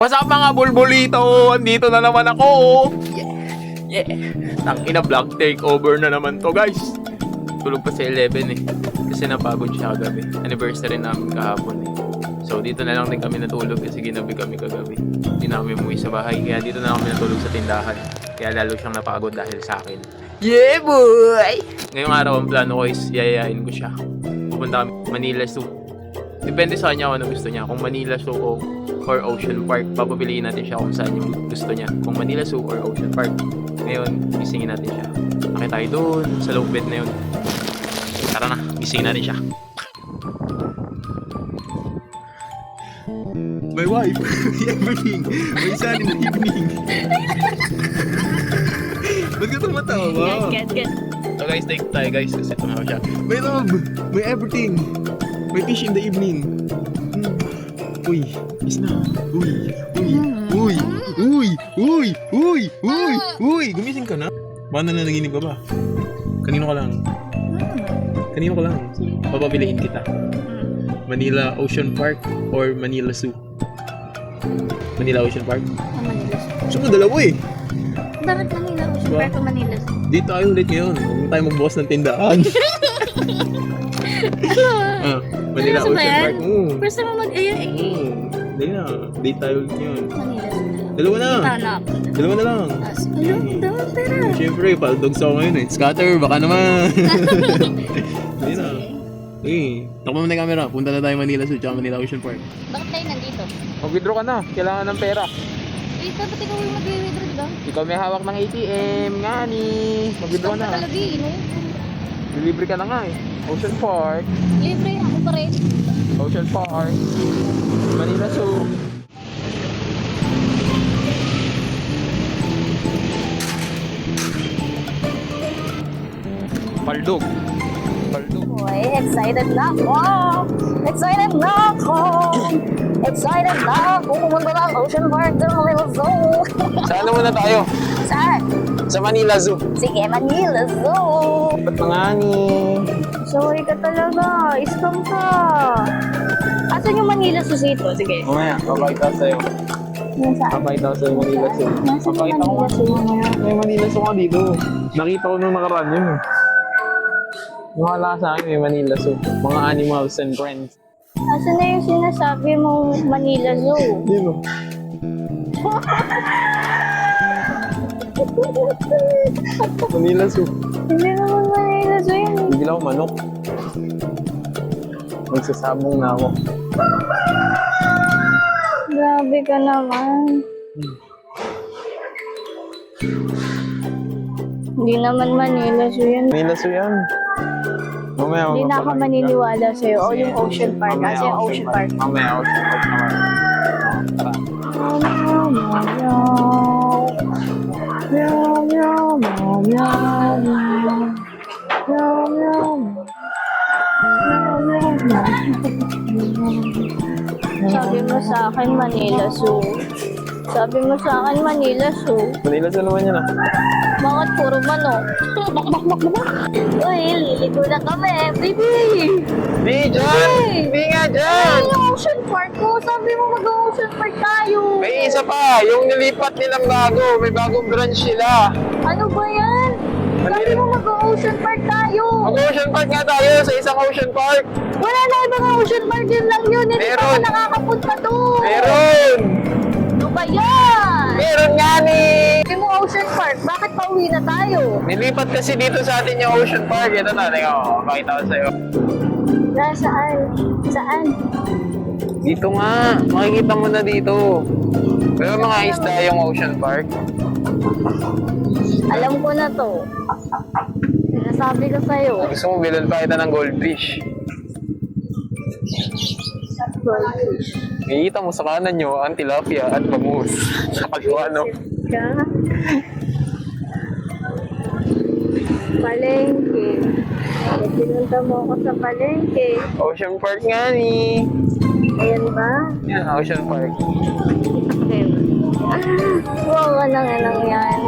What's up mga bulbulito? Andito na naman ako. Yeah. Tangina vlog takeover na naman to guys. Tulog pa sa 11 eh. Kasi napagod siya kagabi. Anniversary namin kahapon eh. So dito na lang din kami natulog kasi ginabi kami kagabi. Hindi namin umuwi sa bahay. Kaya dito na lang kami natulog sa tindahan. Kaya lalo siyang napagod dahil sa akin. Yeah boy! Ngayong araw ang plano ko is yayayain ko siya. Pupunta kami Manila Zoo. Depende sa kanya kung ano gusto niya. Kung Manila Zoo or Ocean Park, papapiliin natin siya kung saan yung gusto niya. Kung Manila Zoo or Ocean Park. Ngayon, gisingin natin siya. Akit tayo doon, sa low bed na yun. Tara na, gisingin natin siya. My wife, everything. My son in the evening. Ba't ka tumatawa ba? Good. So guys, take tayo guys kasi tumawa siya. My love, my everything. My fish in the evening. Uy, is na. Uy, gumising ka na? Baka na nanaginip ka ba? Kanino ka lang? Papapiliin kita. Manila Ocean Park or Manila Zoo? Manila Ocean Park? Manila. Gusto mo dalawa eh. Bakit Manila Ocean Park o Manila? Dito tayo ulit ngayon. Huwag tayo magbukas ng tindahan. Manila Seryoso ba Ocean yan? Park. First time mo mag-ayun eh. Hindi na. Date tayo ulit ngayon. Manila. Dalawa na. Tanak. Dalawa na lang. Alam, daw, pera. Siyempre, paldogs ako ngayon eh. Scatter, baka naman. Hindi na. Takbo mo na yung camera. Punta na tayo Manila Zoo tsaka Manila Ocean Park. Bakit tayo nandito? Mag-withdraw ka na. Kailangan ng pera. Eh, dapat ikaw yung mag-withdraw, diba? Ikaw may hawak ng ATM. Nga ni. Mag-withdraw Stop na. talaga eh, no? Delivery ka na nga eh. Ocean Park. Libre, ako pa rin. Ocean Park. Manila Zoo. Paldog. Boy, excited na ako! Excited na ako! Excited na ako! Pumunta ng Ocean Park ng Manila Zoo! Saan muna tayo? Saan? Sa Manila Zoo. Sige, Manila Zoo! Ba't nga ni? Sorry ka talaga, scam ka! Asan yung Manila Zoo dito? Sige. Mamaya, papakita ko sa'yo. Nasaan? Papakita ko sa'yo Manila Zoo. Nasaan yung Manila Zoo? May Manila Zoo ka dito. Nakita ko nung nakaraan yun. Wala sa akin may Manila Zoo. Mga animals and friends. Asan na yung sinasabi mong Manila Zoo? Dito. Manila Zoo. Hindi naman Manila Zoo yun. Bigla ko manok. Magsasabong na ako. Grabe ka naman. Hindi naman Manila Zoo yun. Manila Zoo yan. Mamaya Hindi na ako maniniwala sa'yo. O yung Ocean Park. Kasi yung Ocean Park. Mamaya Ocean Park naman. Tara. Sabi mo sa akin Manila Zoo. Sabi mo sa akin Manila Zoo. Manila Zoo naman yan ah. Bakit puro manok? Uy, liligo na kami, baby! Di dyan! Di nga dyan! Ay, yung Ocean Park ko! Sabi mo mag-Ocean Park tayo! May isa pa, yung nilipat nilang bago. May bagong branch sila. Ano ba yan? Sabi mo mag-Ocean Park tayo! Mag-Ocean Park nga tayo sa isang Ocean Park. Wala na ibang Ocean Park, yun lang yun! Hindi pa Meron. ka nakakapunta doon! Meron! Ano ba yan? Meron nga ni! Sabi mo Ocean Park, bakit pauwi na tayo? Nilipat kasi dito sa atin yung Ocean Park. Ito na, teka ko. Pakita ko sa'yo. Nasaan? Saan? Dito nga. Makikita mo na dito. Pero mga isda yung Ocean Park. Alam ko na to. Sinasabi ko sa'yo. Gusto mo bilhan pa kita ng goldfish. Goldfish. Nakikita mo sa kanan nyo ang tilapia at bangus. Sa kaliwa, no? Ka? Palengke. Pinunta mo ako sa palengke. Ocean Park nga ni. Ayan ba? Yan, Ocean Park. Okay. Wow, anong yan.